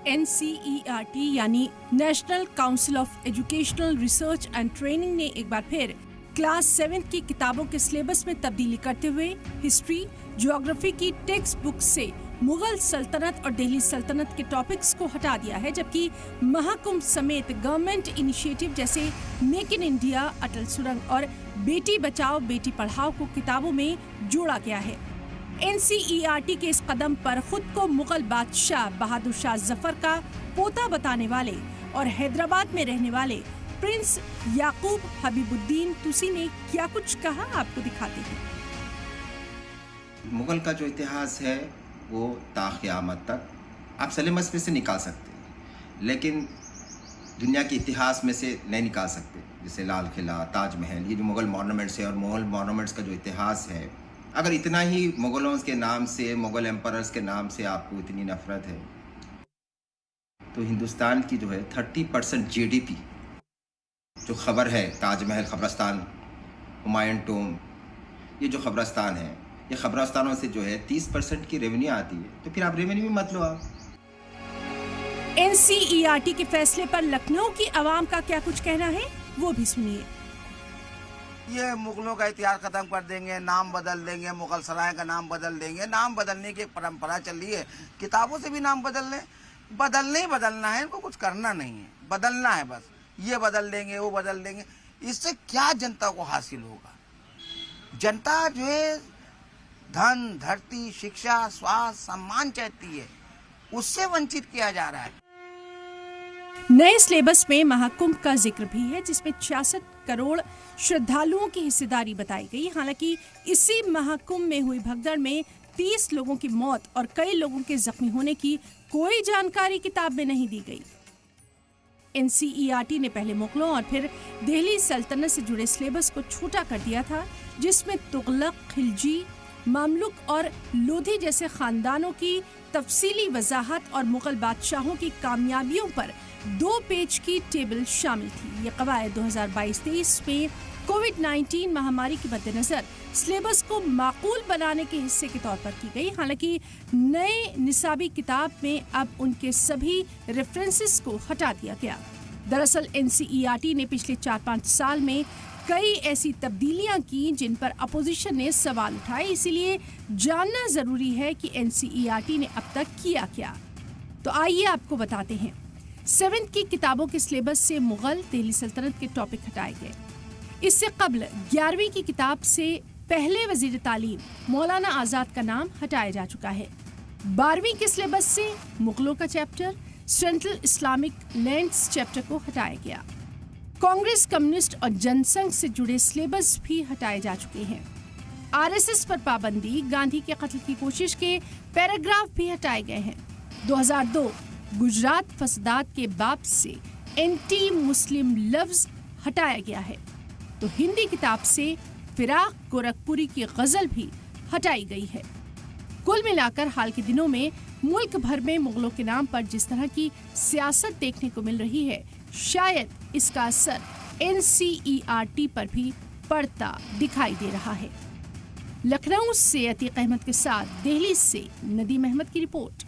NCERT यानी national council of educational research and training ने एक बार फिर क्लास 7 की किताबों के सिलेबस में तब्दीली करते हुए हिस्ट्री, ज्योग्राफी की टेक्स्ट बुक से मुगल सल्तनत और दिल्ली सल्तनत के टॉपिक्स को हटा दिया है, जबकि महाकुंभ समेत गवर्नमेंट इनिशिएटिव जैसे मेक इन इंडिया, अटल सुरंग और बेटी बचाओ बेटी पढ़ाओ को किताबों में जोड़ा गया है। NCERT के इस कदम पर खुद को मुगल बादशाह बहादुर शाह जफर का पोता बताने वाले और हैदराबाद में रहने वाले प्रिंस याकूब हबीबुद्दीन तुसी ने क्या कुछ कहा, आपको दिखाते हैं। मुगल का जो इतिहास है वो ताक़यामत तक आप सिलेबस में से निकाल सकते हैं, लेकिन दुनिया के इतिहास में से नहीं निकाल सकते। जैसे लाल किला, ताजमहल, ये जो मुगल मॉन्यूमेंट्स है और मुगल मॉन्यूमेंट्स का जो इतिहास है, अगर इतना ही मुगलों के नाम से, मुगल एम्परर्स के नाम से आपको इतनी नफरत है, तो हिंदुस्तान की जो है 30% GDP जो खबर है, ताजमहल कब्रस्तान, हुमायूं टूम, ये जो कब्रस्तान है, ये कब्रस्तानों से जो है 30% की रेवेन्यू आती है, तो फिर आप रेवेन्यू भी मत लो आप। NCERT के फैसले पर लखनऊ की आवाम का क्या कुछ कहना है, वो भी सुनिए। ये मुगलों का इतिहास खत्म कर देंगे, नाम बदल देंगे, मुगल सराय का नाम बदल देंगे। नाम बदलने की एक परंपरा चल रही है, किताबों से भी नाम बदल लें। बदलने ही बदलना है, इनको कुछ करना नहीं है, बदलना है बस। ये बदल देंगे, वो बदल देंगे, इससे क्या जनता को हासिल होगा? जनता जो है धन, धरती, शिक्षा, स्वास्थ्य, सम्मान चाहती है, उससे वंचित किया जा रहा है। नए सिलेबस में महाकुंभ का जिक्र भी है, जिसमें 66 करोड़ श्रद्धालुओं की हिस्सेदारी बताई गई। हालांकि इसी महाकुंभ में हुई भगदड़ में 30 लोगों की मौत और कई लोगों के जख्मी होने की कोई जानकारी किताब में नहीं दी गई। NCERT ने पहले मुगलों और फिर दिल्ली सल्तनत से जुड़े सिलेबस को छोटा कर दिया था, जिसमें तुगलक, खिलजी, मामलुक और लोधी जैसे खानदानों की तफसीली वजाहत और मुगल बादशाहों की कामयाबियों पर 2 पेज की टेबल शामिल थी। ये कवायद 2022-23 में कोविड-19 महामारी के मद्देनजर सिलेबस को माकूल बनाने के हिस्से के तौर पर की गई। हालांकि नए निसाबी किताब में अब उनके सभी रेफरेंसेस को हटा दिया गया। दरअसल NCERT ने पिछले 4-5 साल में कई ऐसी तब्दीलियां की जिन पर अपोजिशन ने सवाल उठाए, इसीलिए जानना जरूरी है कि NCERT ने अब तक किया क्या। तो आइए आपको बताते हैं। 7th की किताबों के सिलेबस से मुगल, दिल्ली सल्तनत के टॉपिक हटाए गए। इससे कबल 11वीं की किताब से पहले वजीर तालीम मौलाना आजाद का नाम हटाया जा चुका है। 12वीं के सिलेबस से मुगलों का chapter, central Islamic lands chapter को हटाया गया। कांग्रेस, कम्युनिस्ट और जनसंघ से जुड़े सिलेबस भी हटाए जा चुके हैं। RSS पर पाबंदी, गांधी के कत्ल की कोशिश के पैराग्राफ भी हटाए गए हैं। 2002 गुजरात फसदात के बाप से एंटी मुस्लिम लफ्ज हटाया गया है। तो हिंदी किताब से फिराक गोरखपुरी की गजल भी हटाई गई है। कुल मिलाकर हाल के दिनों में मुल्क भर में मुगलों के नाम पर जिस तरह की सियासत देखने को मिल रही है, शायद इसका असर NCERT पर भी पड़ता दिखाई दे रहा है। लखनऊ से अतीक अहमद के साथ दिल्ली से नदीम अहमद की रिपोर्ट।